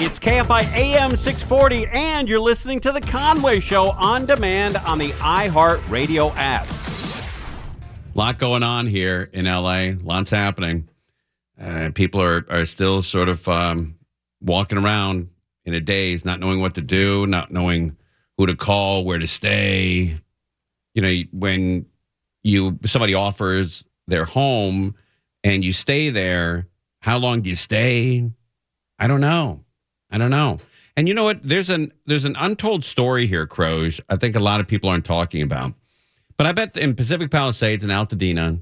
It's KFI AM 640, and you're listening to The Conway Show on demand on the iHeartRadio app. A lot going on here in L.A. Lots happening. People are still sort of walking around in a daze, not knowing what to do, not knowing who to call, where to stay. You know, when somebody offers their home and you stay there, how long do you stay? I don't know. And you know what? There's an untold story here, Croge. I think a lot of people aren't talking about. But I bet in Pacific Palisades and Altadena,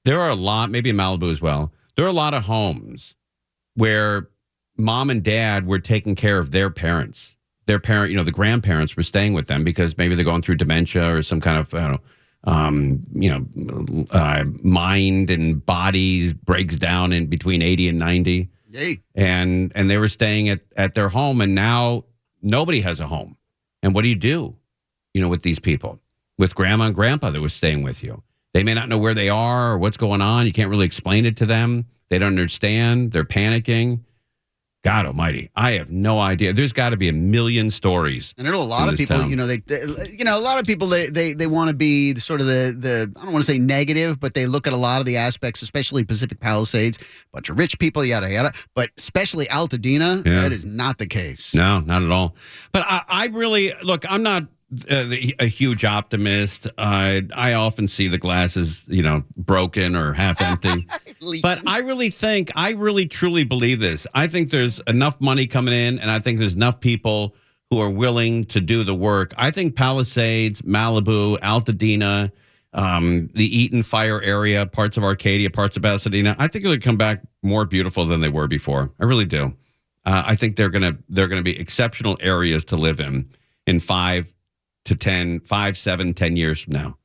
there are a lot, maybe in Malibu as well, there are a lot of homes where mom and dad were taking care of their parents. Their parent, the grandparents were staying with them because maybe they're going through dementia or some kind of, mind and body breaks down in between 80 and 90. Yay. And they were staying at their home, and now nobody has a home. And what do you do, with these people? With grandma and grandpa that was staying with you. They may not know where they are or what's going on. You can't really explain it to them. They don't understand. They're panicking. God almighty, I have no idea. There's got to be a million stories. And I know a lot of people, town. a lot of people, they want to be sort of the I don't want to say negative, but they look at a lot of the aspects, especially Pacific Palisades, bunch of rich people, yada, yada. But especially Altadena, that is not the case. No, not at all. But I really, look, I'm not a huge optimist. I often see the glasses, broken or half empty. But I really truly believe this. I think there's enough money coming in, and I think there's enough people who are willing to do the work. I think Palisades, Malibu, Altadena, the Eaton Fire area, parts of Arcadia, parts of Pasadena, I think they're going to come back more beautiful than they were before. I really do. I think they're going to be exceptional areas to live in 5 to 10, 5, 7, 10 years from now.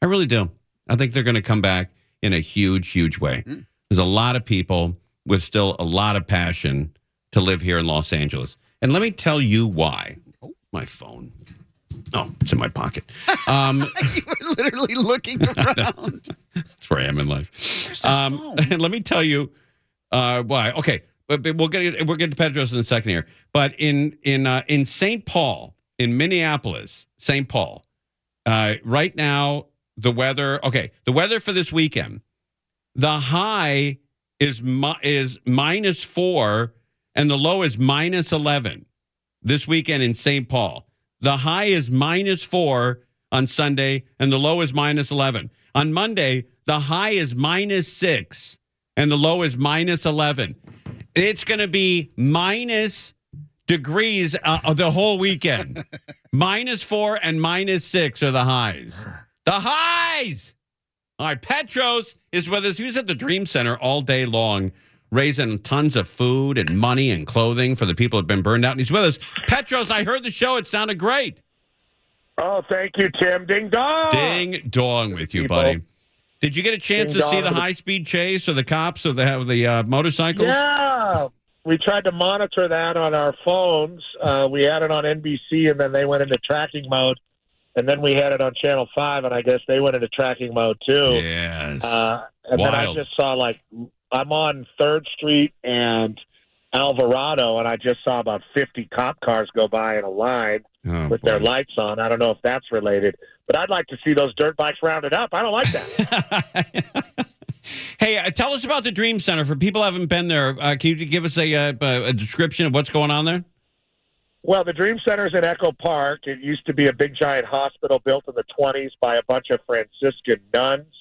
I really do. I think they're going to come back in a huge, huge way. There's a lot of people with still a lot of passion to live here in Los Angeles. And let me tell you why. Oh, my phone. Oh, it's in my pocket. You were literally looking around. That's where I am in life. And let me tell you why. Okay, but we'll get to Petros in a second here. But in St. Paul, in Minneapolis, St. Paul, right now, the weather for this weekend, the high is -4 and the low is -11 this weekend in St. Paul. The high is -4 on Sunday and the low is -11. On Monday, the high is -6 and the low is -11. It's going to be minus degrees the whole weekend. -4 and -6 are the highs. The highs! All right, Petros is with us. He was at the Dream Center all day long, raising tons of food and money and clothing for the people who have been burned out. And he's with us. Petros, I heard the show. It sounded great. Oh, thank you, Tim. Ding dong. Ding dong with you, buddy. Did you get a chance to see the high-speed chase or the cops or the motorcycles? Yeah. We tried to monitor that on our phones. We had it on NBC, and then they went into tracking mode. And then we had it on Channel 5, and I guess they went into tracking mode, too. Yes. And then I just saw, I'm on 3rd Street and Alvarado, and I just saw about 50 cop cars go by in a line with their lights on. I don't know if that's related. But I'd like to see those dirt bikes rounded up. I don't like that. Hey, tell us about the Dream Center. For people who haven't been there, can you give us a description of what's going on there? Well, the Dream Center's in Echo Park. It used to be a big, giant hospital built in the 1920s by a bunch of Franciscan nuns.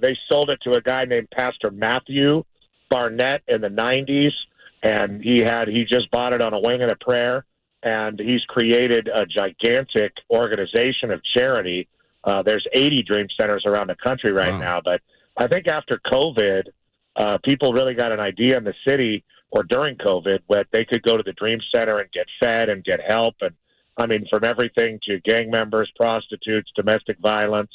They sold it to a guy named Pastor Matthew Barnett in the 90s, and he just bought it on a wing and a prayer, and he's created a gigantic organization of charity. There's 80 Dream Centers around the country right now, but I think after COVID, people really got an idea in the city, or during COVID, that they could go to the Dream Center and get fed and get help. And I mean, from everything to gang members, prostitutes, domestic violence,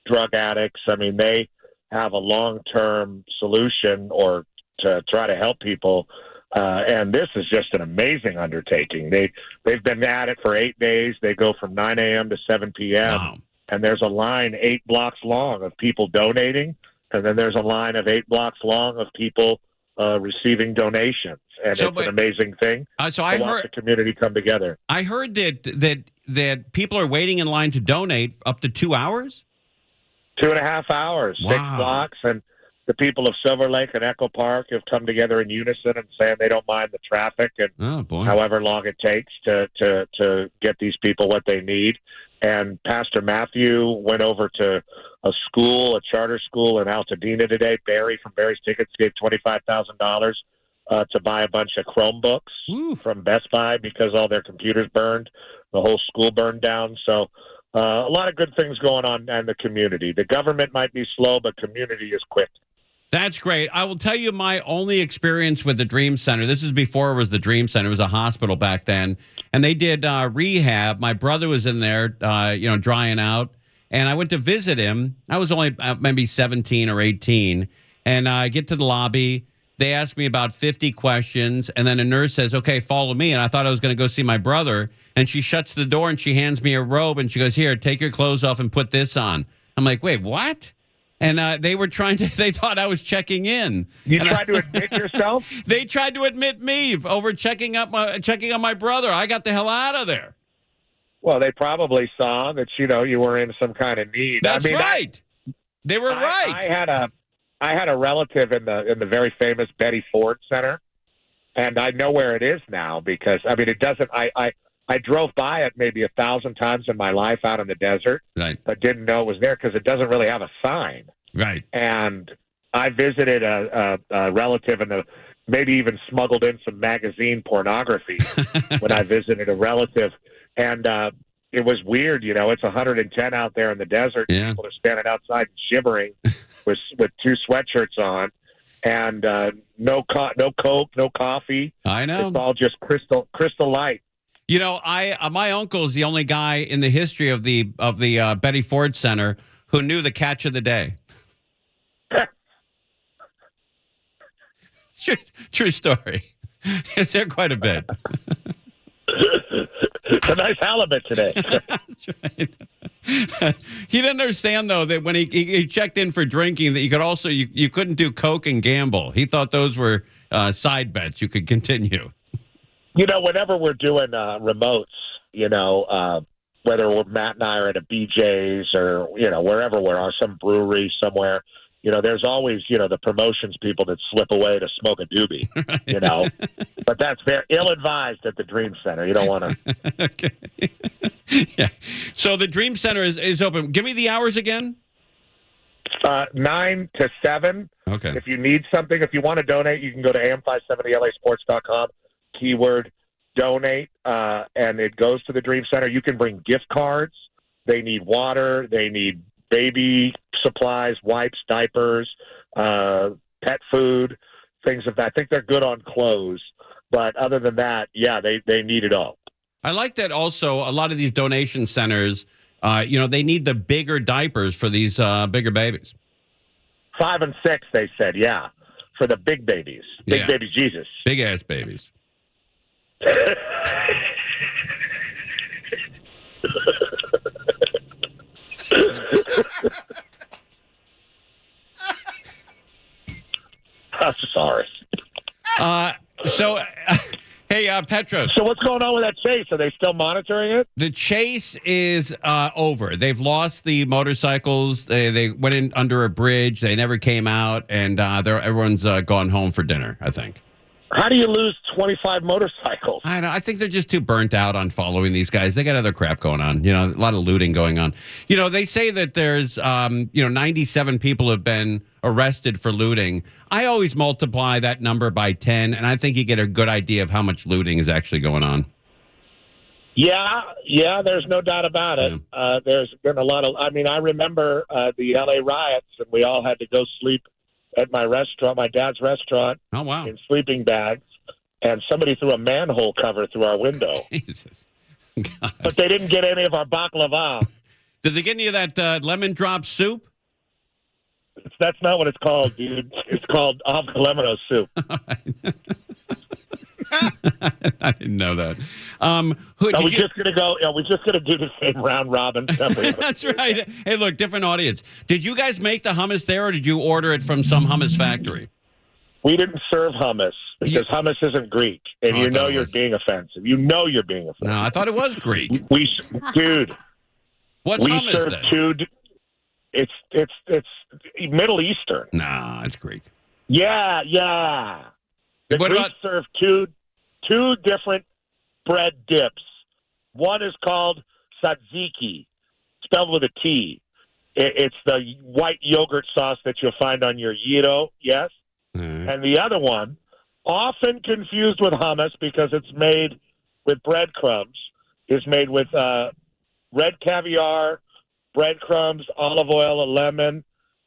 drug addicts. I mean, they have a long-term solution or to try to help people. And this is just an amazing undertaking. They've been at it for 8 days. They go from 9 a.m. to 7 p.m. Wow. And there's a line 8 blocks long of people donating. And then there's a line of 8 blocks long of people receiving donations, and it's an amazing thing. So I watch heard the community come together. I heard that people are waiting in line to donate up to 2 hours. 2.5 hours, wow. 6 blocks, and the people of Silver Lake and Echo Park have come together in unison and saying they don't mind the traffic and however long it takes to get these people what they need. And Pastor Matthew went over to a charter school in Altadena today. Barry from Barry's Tickets gave $25,000 to buy a bunch of Chromebooks from Best Buy because all their computers burned. The whole school burned down. So a lot of good things going on in the community. The government might be slow, but community is quick. That's great. I will tell you my only experience with the Dream Center. This is before it was the Dream Center. It was a hospital back then. And they did rehab. My brother was in there, drying out. And I went to visit him. I was only maybe 17 or 18. And I get to the lobby. They asked me about 50 questions. And then a nurse says, okay, follow me. And I thought I was going to go see my brother. And she shuts the door and she hands me a robe. And she goes, here, take your clothes off and put this on. I'm like, wait, what? And they thought I was checking in. You tried to admit yourself? They tried to admit me over checking on my brother. I got the hell out of there. Well, they probably saw that, you were in some kind of need. That's right. They were right. I had a relative in the very famous Betty Ford Center, and I know where it is now because, it doesn't, I drove by it maybe 1,000 times in my life out in the desert, right, but didn't know it was there because it doesn't really have a sign. Right. And I visited a relative and maybe even smuggled in some magazine pornography when I visited a relative. And it was weird, it's 110 out there in the desert. Yeah. People are standing outside shivering with 2 sweatshirts on. And no Coke, no coffee. I know. It's all just crystal light. My uncle's the only guy in the history of the Betty Ford Center who knew the catch of the day. True story. Is there quite a bit? It's a nice halibut today. That's right. He didn't understand though that when he checked in for drinking that you could also you couldn't do Coke and gamble. He thought those were side bets. You could continue. Whenever we're doing remotes, whether Matt and I are at a BJ's or, wherever we're on some brewery somewhere, there's always, the promotions people that slip away to smoke a doobie, But that's very ill-advised at the Dream Center. You don't want to. Okay. Yeah. So the Dream Center is open. Give me the hours again. 9 to 7. Okay. If you need something, if you want to donate, you can go to am570lasports.com. Keyword donate, and it goes to the Dream Center. You can bring gift cards. They need water. They need baby supplies, wipes, diapers, pet food, things of that. I think they're good on clothes. But other than that, yeah, they need it all. I like that also a lot of these donation centers, they need the bigger diapers for these bigger babies. 5 and 6, they said, yeah, for the big babies. Big baby Jesus. Big-ass babies. I'm sorry. Hey, Petros. So what's going on with that chase? Are they still monitoring it? The chase is over. They've lost the motorcycles. They went in under a bridge. They never came out, and everyone's gone home for dinner, I think. How do you lose 25 motorcycles? I know. I think they're just too burnt out on following these guys. They got other crap going on. A lot of looting going on. They say that there's 97 people have been arrested for looting. I always multiply that number by 10, and I think you get a good idea of how much looting is actually going on. Yeah, there's no doubt about it. Yeah. There's been a lot of. I remember the LA riots, and we all had to go sleep at my restaurant, my dad's restaurant. Oh, wow. In sleeping bags, and somebody threw a manhole cover through our window. Jesus. God. But they didn't get any of our baklava. Did they get any of that lemon drop soup? That's not what it's called, dude. It's called avocado soup. I didn't know that. Are we just gonna do the same round robin? That's right. Hey, look, different audience. Did you guys make the hummus there, or did you order it from some hummus factory? We didn't serve hummus because hummus isn't Greek, and Oh, I you know thought it you're was. being offensive. You know you're being offensive. No, I thought it was Greek. Dude, What's we hummus serve then? It's Middle Eastern. Nah, it's Greek. Yeah. The What Greeks about- serve two different bread dips. One is called tzatziki, spelled with a T. It's the white yogurt sauce that you'll find on your gyro, yes? Mm. And the other one, often confused with hummus because it's made with breadcrumbs, is made with red caviar, breadcrumbs, olive oil, a lemon.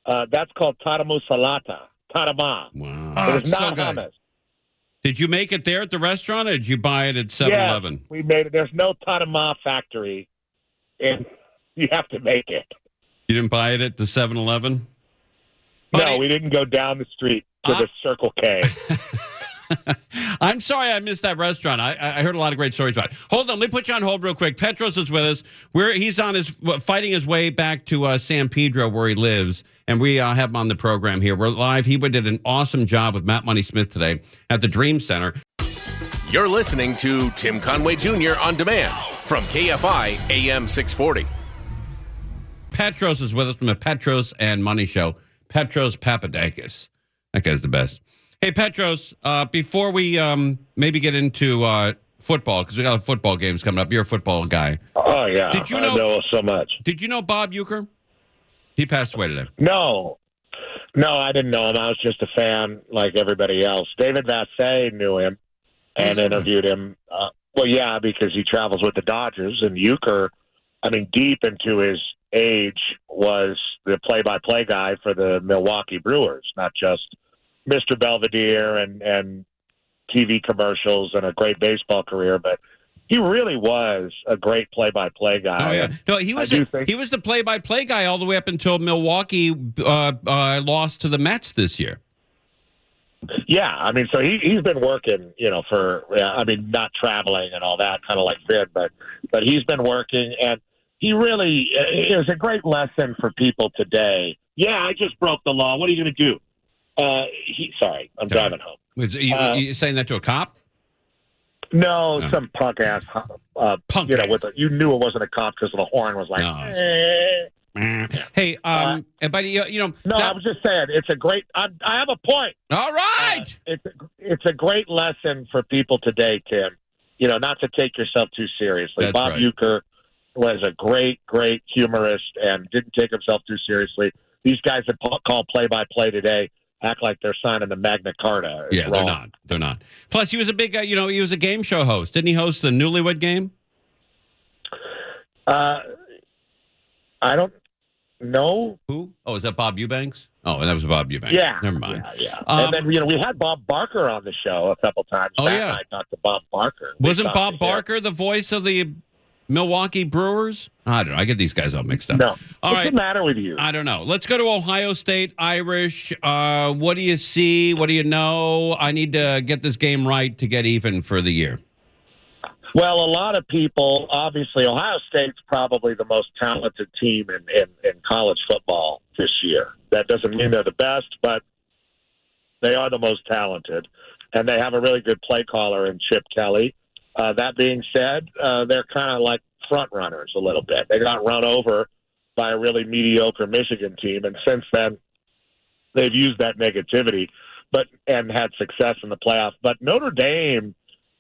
That's called tadamu salata. Tadama. Wow. Oh, It's it's so not good. hummus. Did you make it there at the restaurant, or did you buy it at 7-Eleven? Yes, we made it. There's no tadama factory, and you have to make it. You didn't buy it at the 7-Eleven? No, we didn't go down the street to the Circle K. I'm sorry I missed that restaurant. I heard a lot of great stories about it. Hold on, let me put you on hold real quick. Petros is with us. He's on fighting his way back to San Pedro where he lives, and we have him on the program here. We're live. He did an awesome job with Matt Money Smith today at the Dream Center. You're listening to Tim Conway Jr. on demand from KFI AM 640. Petros is with us from the Petros and Money Show. Petros Papadakis. That guy's the best. Hey, Petros, before we maybe get into football, because we got football games coming up. You're a football guy. Oh, yeah. Did you I know- know so much. Did you know Bob Uecker? He passed away today. No, I didn't know him. I was just a fan like everybody else. David Vassay knew him and interviewed him. Well, yeah, because he travels with the Dodgers, and Uecker, deep into his age, was the play-by-play guy for the Milwaukee Brewers, not just Mr. Belvedere and TV commercials and a great baseball career, but he really was a great play-by-play guy. Oh, yeah. No, he was the play-by-play guy all the way up until Milwaukee lost to the Mets this year. Yeah, so he's been working, not traveling and all that, kind of like Vid, but he's been working, and he really is a great lesson for people today. Yeah, I just broke the law. What are you going to do? Sorry, I'm driving home. You saying that to a cop? No, some punk ass. Punk ass. ass. You knew it wasn't a cop because the horn was like. No, Hey, but No, I was just saying it's a great. I have a point. All right. It's a great lesson for people today, Tim. Not to take yourself too seriously. That's Bob right. Uecker was a great humorist and didn't take himself too seriously. These guys that call play-by-play today act like they're signing the Magna Carta. It's wrong. They're not. Plus, he was a big, he was a game show host. Didn't he host the Newlywed Game? I don't know. Who? Oh, is that Bob Eubanks? Oh, that was Bob Eubanks. Yeah. Never mind. Yeah. And then, we had Bob Barker on the show a couple times. Oh, Matt yeah. and I talked to Bob Barker. Wasn't Bob Barker the voice of the Milwaukee Brewers? I don't know. I get these guys all mixed up. No. All What's right. the matter with you? I don't know. Let's go to Ohio State Irish. What do you see? What do you know? I need to get this game right to get even for the year. Well, a lot of people, obviously, Ohio State's probably the most talented team in college football this year. That doesn't mean they're the best, but they are the most talented. And they have a really good play caller in Chip Kelly. That being said, they're kind of like front runners a little bit. They got run over by a really mediocre Michigan team, and since then they've used that negativity and had success in the playoffs. But Notre Dame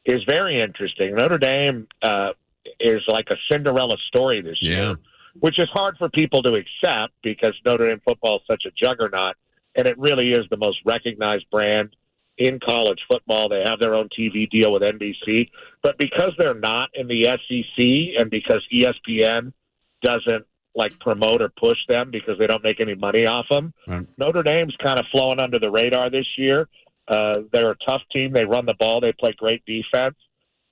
is very interesting. Notre Dame is like a Cinderella story this year, which is hard for people to accept because Notre Dame football is such a juggernaut, and it really is the most recognized brand in college football. They have their own TV deal with NBC. But because they're not in the SEC and because ESPN doesn't promote or push them because they don't make any money off them, Right. Notre Dame's kind of flowing under the radar this year. They're a tough team. They run the ball. They play great defense.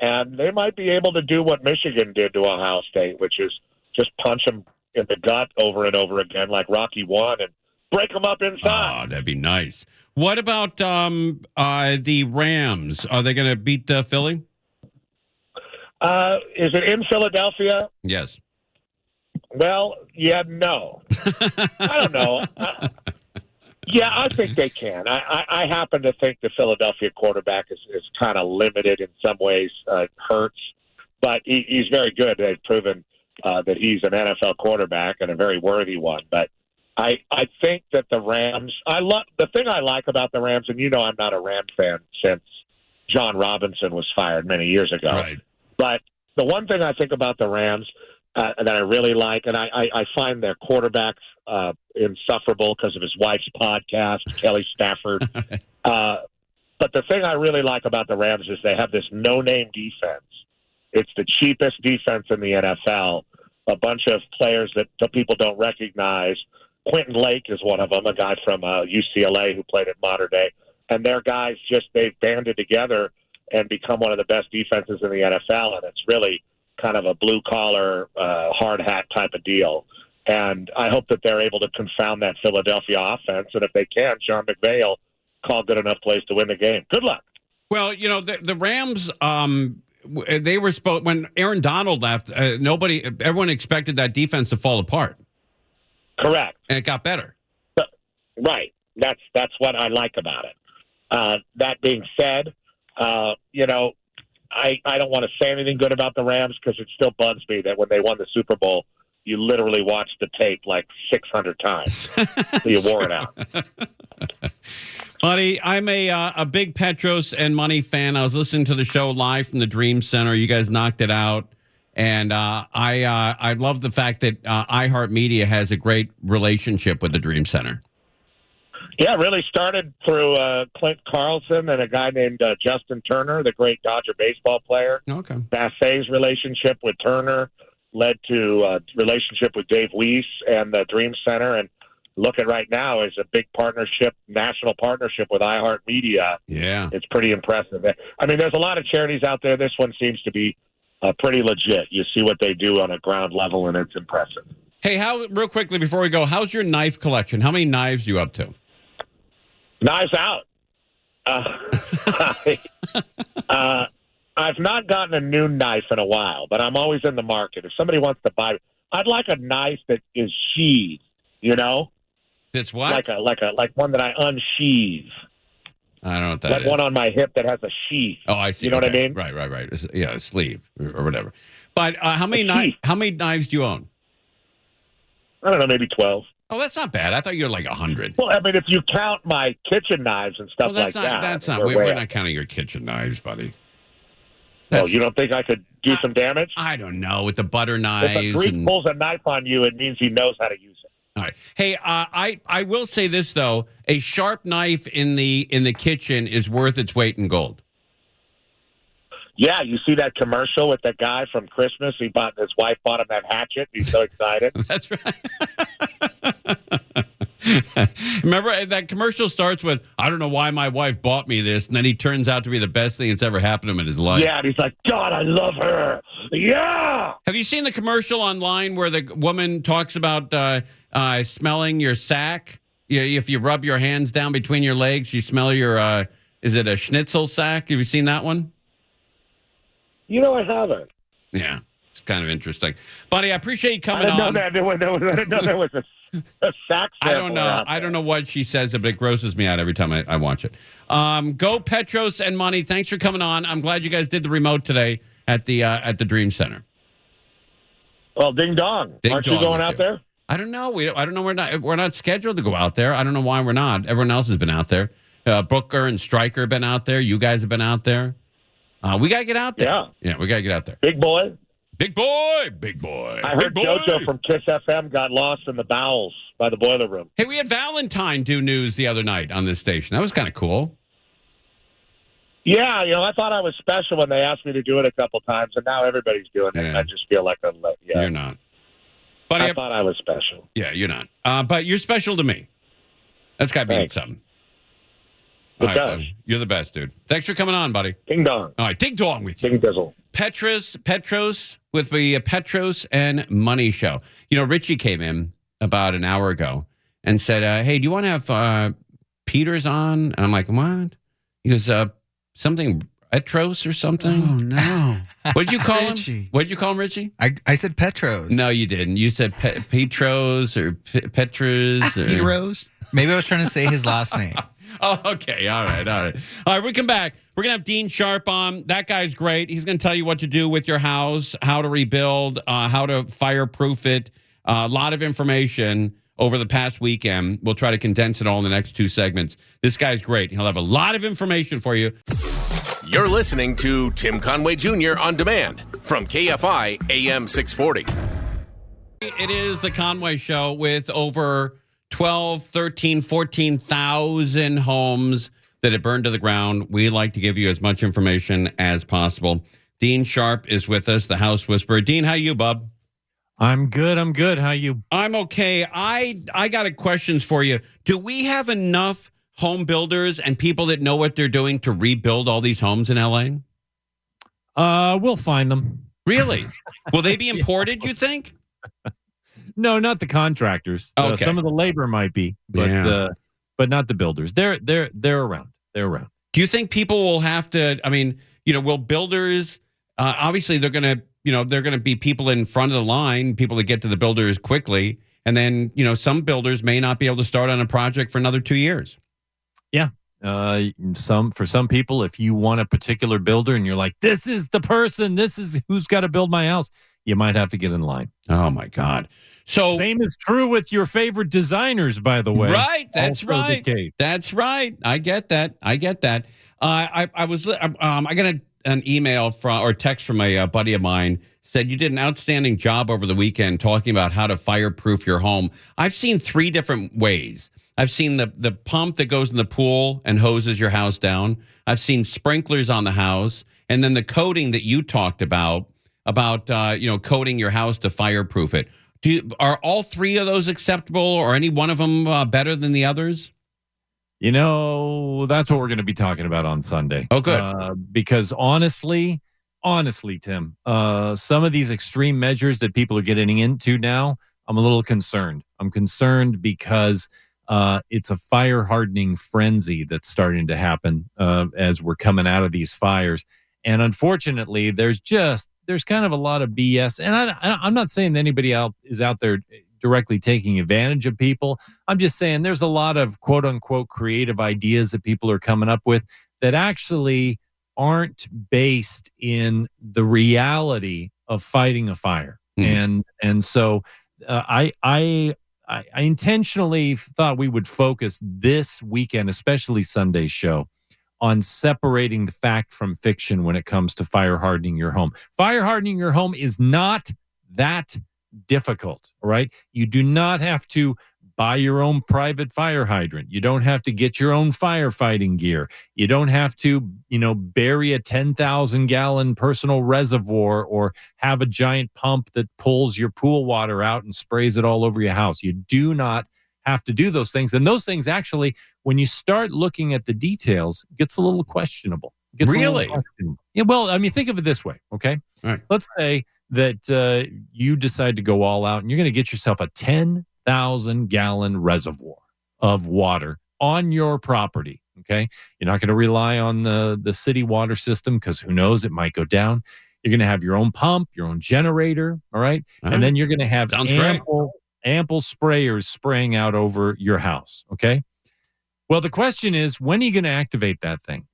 And they might be able to do what Michigan did to Ohio State, which is just punch them in the gut over and over again like Rocky 1 and break them up inside. Oh, that'd be nice. What about the Rams? Are they going to beat Philly? Is it in Philadelphia? Yes. Well, yeah, no. I don't know. Yeah, I think they can. I happen to think the Philadelphia quarterback is kind of limited in some ways. Hurts, but he's very good. They've proven that he's an NFL quarterback and a very worthy one. But I think that the Rams. The thing I like about the Rams, and I'm not a Ram fan since John Robinson was fired many years ago. Right. But the one thing I think about the Rams that I really like, and I find their quarterbacks insufferable because of his wife's podcast, Kelly Stafford. But the thing I really like about the Rams is they have this no-name defense. It's the cheapest defense in the NFL. A bunch of players that people don't recognize. Quentin Lake is one of them, a guy from UCLA who played at Mater Dei. And their guys they've banded together and become one of the best defenses in the NFL. And it's really kind of a blue-collar, hard hat type of deal. And I hope that they're able to confound that Philadelphia offense. And if they can, Sean McVay will call good enough plays to win the game. Good luck. Well, the Rams, they were supposed, when Aaron Donald left, everyone expected that defense to fall apart. Correct. And it got better. Right. That's what I like about it. That being said, I don't want to say anything good about the Rams because it still bugs me that when they won the Super Bowl, you literally watched the tape like 600 times. So you wore it out. Buddy, I'm a big Petros and Money fan. I was listening to the show live from the Dream Center. You guys knocked it out. And I love the fact that iHeartMedia has a great relationship with the Dream Center. Yeah, it really started through Clint Carlson and a guy named Justin Turner, the great Dodger baseball player. Okay. Bassay's relationship with Turner led to a relationship with Dave Weiss and the Dream Center. And look at right now is a big partnership, national partnership with iHeartMedia. Yeah. It's pretty impressive. I mean, there's a lot of charities out there. This one seems to be pretty legit. You see what they do on a ground level, and it's impressive. Hey, real quickly before we go, how's your knife collection? How many knives are you up to? Knives out. I've not gotten a new knife in a while, but I'm always in the market. If somebody wants to buy, I'd like a knife that is sheathed. That's what? Like one that I unsheathe. I don't know what that like is. One on my hip that has a sheath. Oh, I see. You know what I mean? Right. Yeah, a sleeve or whatever. But how many knives do you own? I don't know, maybe 12. Oh, that's not bad. I thought you had like 100. Well, I mean, if you count my kitchen knives and stuff like that. That's not. We're not counting your kitchen knives, buddy. You don't think I could do some damage? I don't know. With the butter knives. If a Greek pulls a knife on you, it means he knows how to use it. All right. Hey, I will say this though: a sharp knife in the kitchen is worth its weight in gold. Yeah, you see that commercial with that guy from Christmas? His wife bought him that hatchet. He's so excited. That's right. Remember that commercial starts with, "I don't know why my wife bought me this," and then he turns out to be the best thing that's ever happened to him in his life. Yeah, and he's like, "God, I love her." Yeah. Have you seen the commercial online where the woman talks about smelling your sack? If you rub your hands down between your legs, you smell your. Is it a schnitzel sack? Have you seen that one? I haven't. Yeah, it's kind of interesting, buddy. I appreciate you coming on. I didn't know there was a sack. I don't know. I don't know what she says, but it grosses me out every time I watch it. Go Petros and Money. Thanks for coming on. I'm glad you guys did the remote today at the Dream Center. Well, ding dong. Aren't you going out there? I don't know. I don't know. We're not scheduled to go out there. I don't know why we're not. Everyone else has been out there. Booker and Stryker have been out there. You guys have been out there. We got to get out there. Yeah, we got to get out there. Big boy. I heard JoJo from Kiss FM got lost in the bowels by the boiler room. Hey, we had Valentine do news the other night on this station. That was kind of cool. Yeah, I thought I was special when they asked me to do it a couple times, and now everybody's doing it. I just feel like You're not. But I thought I was special. Yeah, you're not. But you're special to me. That's got to be something. It does. Buddy. You're the best, dude. Thanks for coming on, buddy. Ding dong. All right, ding dong with you. Ding dizzle. Petros with the Petros and Money Show. Richie came in about an hour ago and said, hey, do you want to have Peters on? And I'm like, what? He goes, something Petros or something? Oh, no. What'd you call Richie. him? What'd you call him, Richie? I said Petros. No, you didn't. You said Petros or Petros. Or... Petros. Maybe I was trying to say his last name. Oh, okay. All right. We come back. We're going to have Dean Sharp on. That guy's great. He's going to tell you what to do with your house, how to rebuild, how to fireproof it. A lot of information over the past weekend. We'll try to condense it all in the next 2 segments. This guy's great. He'll have a lot of information for you. You're listening to Tim Conway Jr. on demand from KFI AM 640. It is the Conway Show with over 12, 13, 14,000 homes that have burned to the ground. We like to give you as much information as possible. Dean Sharp is with us, the House Whisperer. Dean, how you, bub? I'm good. How you? I'm okay. I got questions for you. Do we have enough home builders and people that know what they're doing to rebuild all these homes in LA? We'll find them. Really? Will they be imported, you think? No, not the contractors. Okay. Some of the labor might be, but not the builders. They're around. They're around. Do you think people will have to, will builders, obviously they're going to be people in front of the line, people that get to the builders quickly. And then, some builders may not be able to start on a project for another 2 years. Yeah. For some people, if you want a particular builder and you're like, this is the person, this is who's got to build my house, you might have to get in line. Oh my God. So same is true with your favorite designers, by the way. Right. That's Also right. That's right. I get that. I got an email or text from a buddy of mine, said you did an outstanding job over the weekend talking about how to fireproof your home. I've seen 3 different ways. I've seen the pump that goes in the pool and hoses your house down. I've seen sprinklers on the house, and then the coating that you talked about coating your house to fireproof it. Are all 3 of those acceptable, or any one of them better than the others? That's what we're going to be talking about on Sunday. Oh, good. Because honestly, Tim, some of these extreme measures that people are getting into now, I'm a little concerned. I'm concerned because it's a fire hardening frenzy that's starting to happen as we're coming out of these fires. And unfortunately, there's kind of a lot of BS. And I'm not saying that anybody is out there directly taking advantage of people. I'm just saying there's a lot of quote unquote creative ideas that people are coming up with that actually aren't based in the reality of fighting a fire. Mm-hmm. And so I intentionally thought we would focus this weekend, especially Sunday's show, on separating the fact from fiction when it comes to fire hardening your home. Fire hardening your home is not that difficult, all right? You do not have to buy your own private fire hydrant. You don't have to get your own firefighting gear. You don't have to, bury a 10,000-gallon personal reservoir or have a giant pump that pulls your pool water out and sprays it all over your house. You do not have to do those things. And those things actually, when you start looking at the details, gets a little questionable. Really? Yeah, well, think of it this way, okay? All right. Let's say that you decide to go all out and you're going to get yourself a 10,000-gallon reservoir of water on your property, okay? You're not going to rely on the city water system because who knows, it might go down. You're going to have your own pump, your own generator, all right? And then you're going to have ample sprayers spraying out over your house, okay? Well, the question is, when are you going to activate that thing?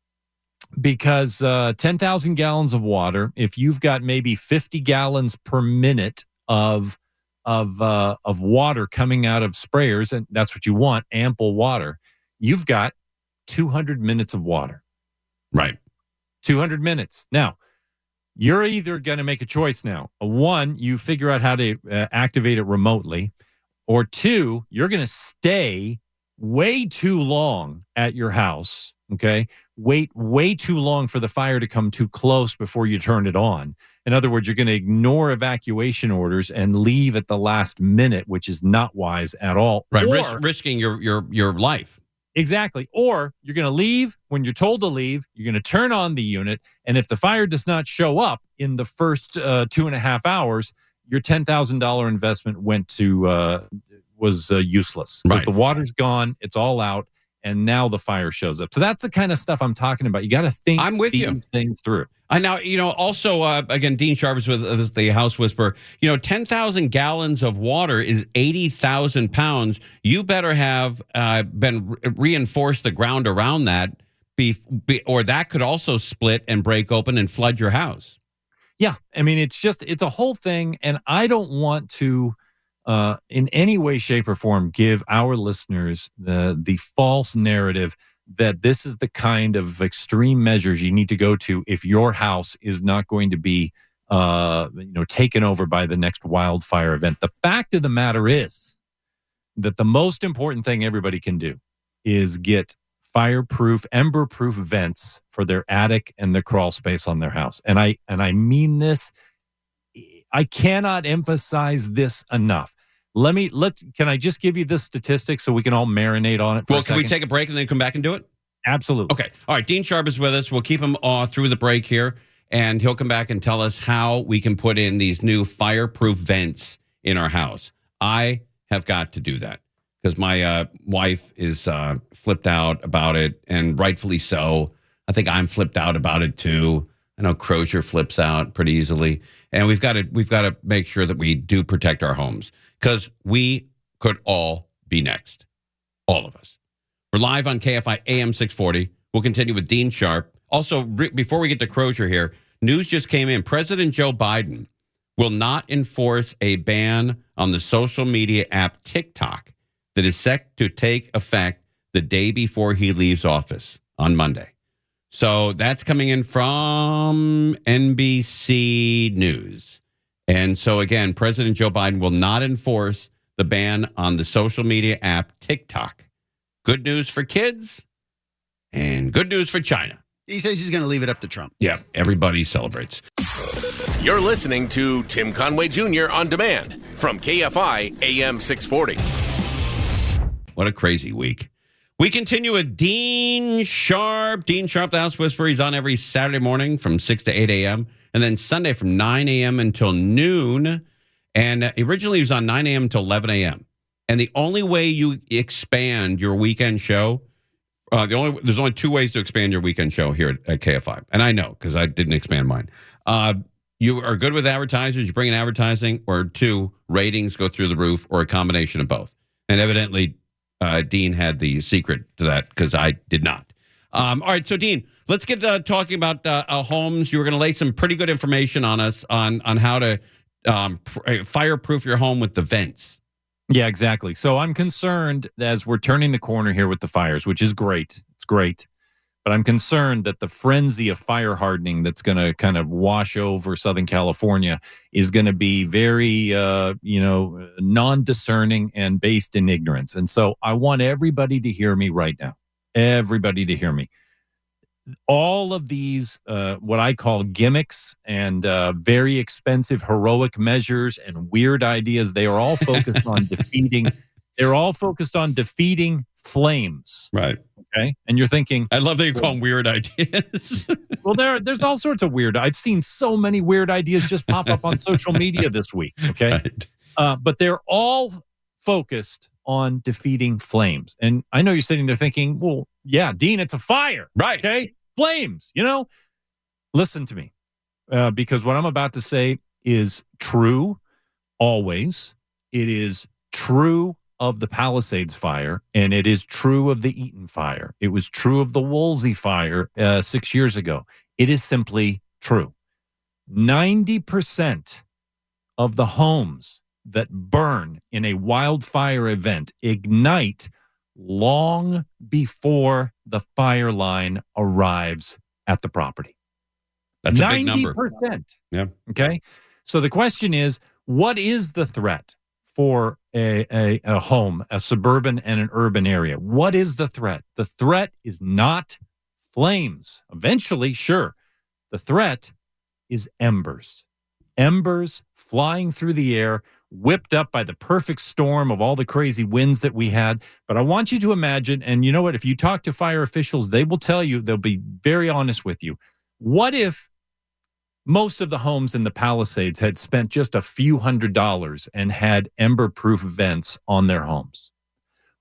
Because 10,000 gallons of water, if you've got maybe 50 gallons per minute of water coming out of sprayers, and that's what you want, ample water, you've got 200 minutes of water. Right. 200 minutes. Now, you're either going to make a choice now. One, you figure out how to activate it remotely. Or 2, you're going to stay way too long at your house, okay? Wait way too long for the fire to come too close before you turn it on. In other words, you're going to ignore evacuation orders and leave at the last minute, which is not wise at all. Right, risking your life. Exactly. Or you're going to leave when you're told to leave. You're going to turn on the unit. And if the fire does not show up in the first 2.5 hours, your $10,000 investment was useless. Because the water's gone. It's all out. and now the fire shows up. So that's the kind of stuff I'm talking about. You got to think I'm with you. things through. Now, also, again, Dean Sharp is with us, the House Whisperer. 10,000 gallons of water is 80,000 pounds. You better have been reinforced the ground around that, or that could also split and break open and flood your house. Yeah. I mean, it's a whole thing. And I don't want to, in any way, shape, or form, give our listeners the false narrative that this is the kind of extreme measures you need to go to if your house is not going to be taken over by the next wildfire event. The fact of the matter is that the most important thing everybody can do is get fireproof, ember-proof vents for their attic and their crawl space on their house. And I mean this. I cannot emphasize this enough. Can I just give you this statistic so we can all marinate on it for a second? Can we take a break and then come back and do it? Absolutely. Okay. All right. Dean Sharp is with us. We'll keep him through the break here, and he'll come back and tell us how we can put in these new fireproof vents in our house. I have got to do that because my wife is flipped out about it, and rightfully so. I think I'm flipped out about it too. I know Crozier flips out pretty easily, and we've got to make sure that we do protect our homes because we could all be next, all of us. We're live on KFI AM 640. We'll continue with Dean Sharp. Also, before we get to Crozier here, news just came in. President Joe Biden will not enforce a ban on the social media app TikTok that is set to take effect the day before he leaves office on Monday. So that's coming in from NBC News. And so, again, President Joe Biden will not enforce the ban on the social media app TikTok. Good news for kids and good news for China. He says he's going to leave it up to Trump. Yeah, everybody celebrates. You're listening to Tim Conway Jr. on demand from KFI AM 640. What a crazy week. We continue with Dean Sharp. Dean Sharp, the House Whisperer. He's on every Saturday morning from 6 to 8 a.m. and then Sunday from 9 a.m. until noon. And originally he was on 9 a.m. until 11 a.m. And the only way you expand your weekend show, there's only two ways to expand your weekend show here at KFI. And I know because I didn't expand mine. You are good with advertisers. You bring in advertising, or two, ratings go through the roof, or a combination of both. And evidently, Dean had the secret to that because I did not. All right, so Dean, let's get talking about homes. You were going to lay some pretty good information on us on how to fireproof your home with the vents. Yeah, exactly. So I'm concerned as we're turning the corner here with the fires, which is great. It's great. But I'm concerned that the frenzy of fire hardening that's going to kind of wash over Southern California is going to be very, non-discerning and based in ignorance. And so I want everybody to hear me right now. Everybody to hear me. All of these, what I call gimmicks and very expensive heroic measures and weird ideas, they are all focused on defeating. They're all focused on defeating flames. Right. Okay. And you're thinking, I love that you call them weird ideas. Well, there's all sorts of weird. I've seen so many weird ideas just pop up on social media this week. Okay. Right. But they're all focused on defeating flames. And I know you're sitting there thinking, well, yeah, Dean, it's a fire. Right. Okay. Flames, listen to me, because what I'm about to say is true always. It is true of the Palisades fire, and it is true of the Eaton fire. It was true of the Woolsey fire 6 years ago. It is simply true. 90% of the homes that burn in a wildfire event ignite long before the fire line arrives at the property. That's a big number. 90%. Yeah. Okay. So the question is, what is the threat for a home, a suburban and an urban area? What is the threat? The threat is not flames. Eventually, sure. The threat is embers. Embers flying through the air, whipped up by the perfect storm of all the crazy winds that we had. But I want you to imagine, and you know what? If you talk to fire officials, they will tell you, they'll be very honest with you. What if most of the homes in the Palisades had spent just a few $100s and had ember-proof vents on their homes?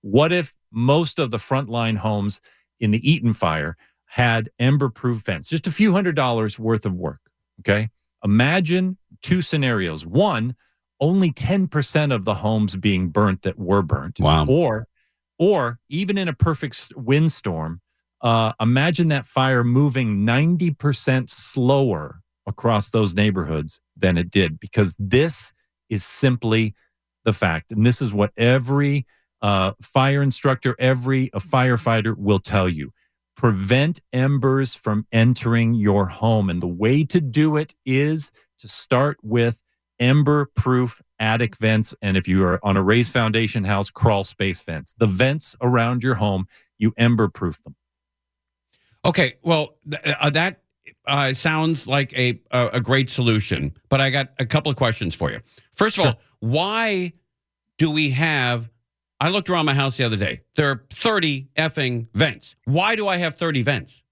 What if most of the frontline homes in the Eaton fire had ember-proof fence? Just a few $100s worth of work, okay? Imagine two scenarios. One, only 10% of the homes being burnt that were burnt. Wow. Or even in a perfect windstorm, imagine that fire moving 90% slower across those neighborhoods than it did, because this is simply the fact. And this is what every fire instructor, every firefighter will tell you. Prevent embers from entering your home. And the way to do it is to start with ember-proof attic vents. And if you are on a raised foundation house, crawl space vents. The vents around your home, you ember-proof them. Okay, well, that sounds like a great solution, but I got a couple of questions for you. First of all, why do we have, I looked around my house the other day, there are 30 effing vents. Why do I have 30 vents?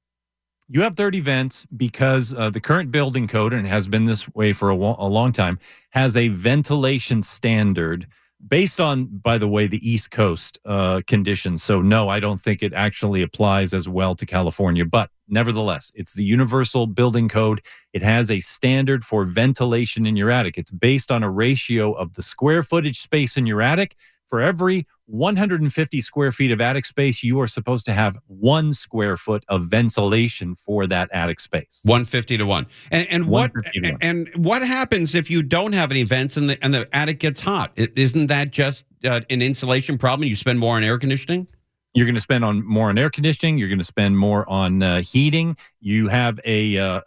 You have 30 vents because the current building code, and it has been this way for a long time, has a ventilation standard based on, by the way, the East Coast conditions. So no, I don't think it actually applies as well to California. But nevertheless, it's the universal building code. It has a standard for ventilation in your attic. It's based on a ratio of the square footage space in your attic. For every 150 square feet of attic space, you are supposed to have 1 square foot of ventilation for that attic space. 150 to 1. And what happens if you don't have any vents and the attic gets hot? Isn't that just an insulation problem? You spend more on air conditioning? You're going to spend more on air conditioning. You're going to spend more on heating. You have a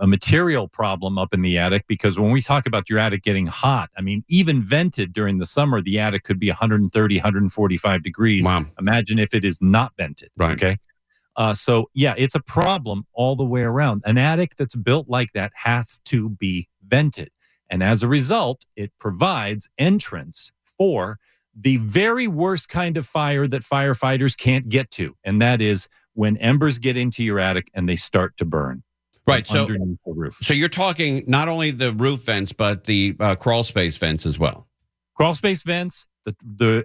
material problem up in the attic, because when we talk about your attic getting hot, I mean, even vented during the summer, the attic could be 130, 145 degrees. Wow. Imagine if it is not vented. Right. Okay. So yeah, it's a problem all the way around. An attic that's built like that has to be vented. And as a result, it provides entrance for the very worst kind of fire that firefighters can't get to. And that is when embers get into your attic and they start to burn. Right. So underneath the roof. So you're talking not only the roof vents, but the crawl space vents as well. Crawl space vents,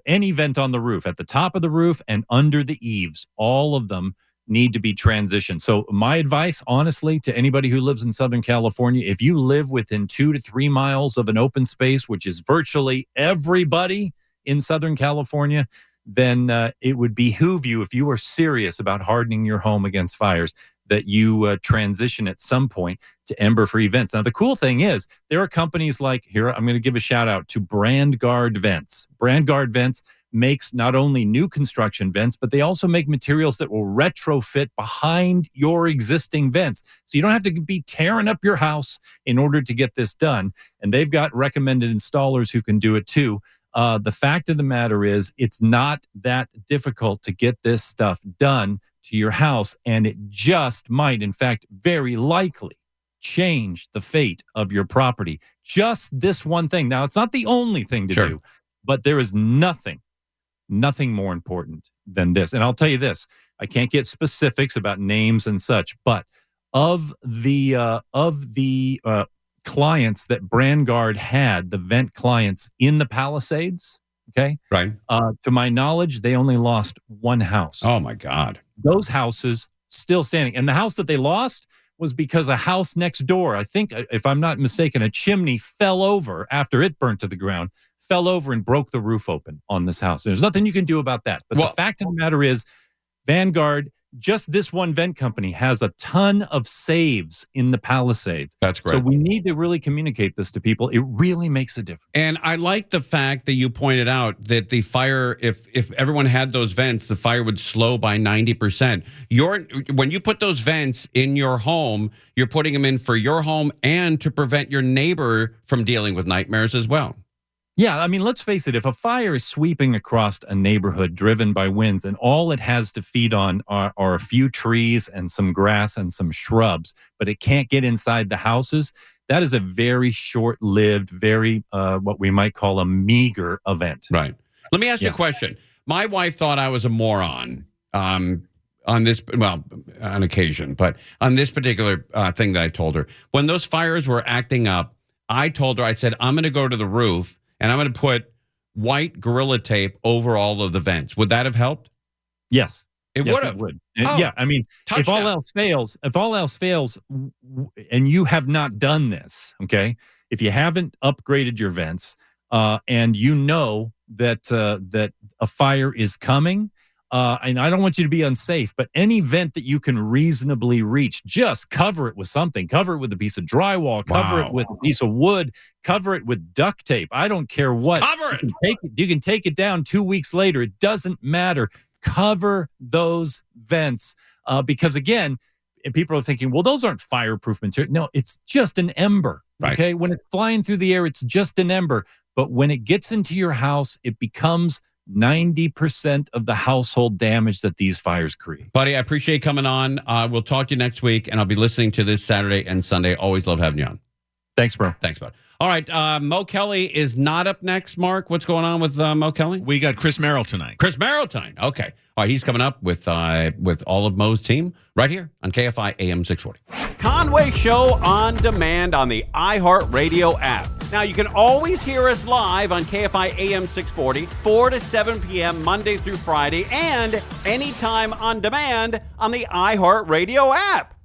any vent on the roof, at the top of the roof and under the eaves, all of them need to be transitioned. So my advice, honestly, to anybody who lives in Southern California, if you live within 2 to 3 miles of an open space, which is virtually everybody in Southern California, then it would behoove you, if you are serious about hardening your home against fires, that you transition at some point to ember-free vents. Now, the cool thing is there are companies like, here, I'm going to give a shout out to Brand Guard Vents. Brand Guard Vents makes not only new construction vents, but they also make materials that will retrofit behind your existing vents. So you don't have to be tearing up your house in order to get this done. And they've got recommended installers who can do it too. The fact of the matter is, it's not that difficult to get this stuff done to your house, and it just might, in fact, very likely change the fate of your property. Just this one thing. Now, it's not the only thing to do, but there is nothing more important than this. And I'll tell you this, I can't get specifics about names and such, but of the clients that Brand Guard had, the vent clients in the Palisades, okay? Right. To my knowledge, they only lost one house. Oh, my God. Those houses still standing. And the house that they lost was because a house next door, I think, if I'm not mistaken, a chimney fell over after it burnt to the ground, fell over and broke the roof open on this house. There's nothing you can do about that. But the fact of the matter is, Vanguard, just this one vent company, has a ton of saves in the Palisades. That's great. So we need to really communicate this to people. It really makes a difference. And I like the fact that you pointed out that the fire, if everyone had those vents, the fire would slow by 90%. When you put those vents in your home, you're putting them in for your home and to prevent your neighbor from dealing with nightmares as well. Yeah, I mean, let's face it. If a fire is sweeping across a neighborhood driven by winds and all it has to feed on are a few trees and some grass and some shrubs, but it can't get inside the houses, that is a very short-lived, very what we might call a meager event. Right. Let me ask you a question. My wife thought I was a moron on this, well, on occasion, but on this particular thing that I told her. When those fires were acting up, I told her, I said, I'm going to go to the roof and I'm going to put white Gorilla Tape over all of the vents. Would that have helped? Yes. It Yes, would have. it would. And Oh, yeah, I mean, if all else fails, and you have not done this, okay, if you haven't upgraded your vents, and you know that that a fire is coming, and I don't want you to be unsafe, but any vent that you can reasonably reach, just cover it with something. Cover it with a piece of drywall. Cover it with a piece of wood. Cover it with duct tape. I don't care what. Cover it. You can take it down 2 weeks later. It doesn't matter. Cover those vents, because again, people are thinking, well, those aren't fireproof material. No, it's just an ember. Right. Okay, when it's flying through the air, it's just an ember. But when it gets into your house, it becomes 90% of the household damage that these fires create. Buddy, I appreciate you coming on. We'll talk to you next week, and I'll be listening to this Saturday and Sunday. Always love having you on. Thanks, bro. Thanks, bud. All right, Mo Kelly is not up next, Mark. What's going on with Mo Kelly? We got Chris Merrill tonight. Chris Merrill tonight. Okay. All right, he's coming up with all of Mo's team right here on KFI AM 640. Conway Show on demand on the iHeartRadio app. Now, you can always hear us live on KFI AM 640, 4 to 7 p.m. Monday through Friday, and anytime on demand on the iHeartRadio app.